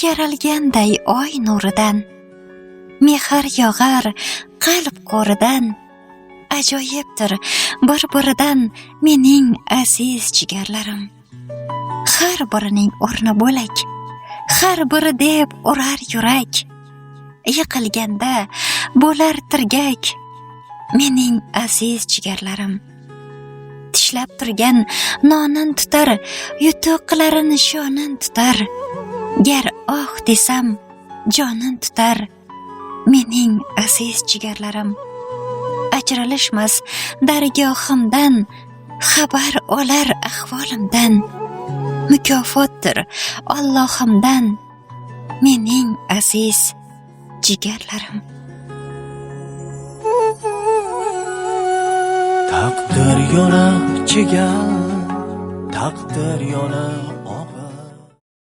Yaralganday oy nuridan mehr yog'ar qalb qo'ridan. Ajoyibdir bir-biridan mening aziz jigarlarim. Har birining o'rni bo'lak, har biri deb urar yurak. Yiqilganda bo'lar tirgak mening aziz jigarlarim. Tishlab turgan nonin tutar, yutuqlarini shonin tutar. Gar oh desam jonin tutar mening aziz jigarlarim. Ajralishmas dargohimdan, xabar olar ahvolimdan. Mukofotdir Allohimdan mening aziz jigarlarim. Taqdir yona chigal, taqdir yona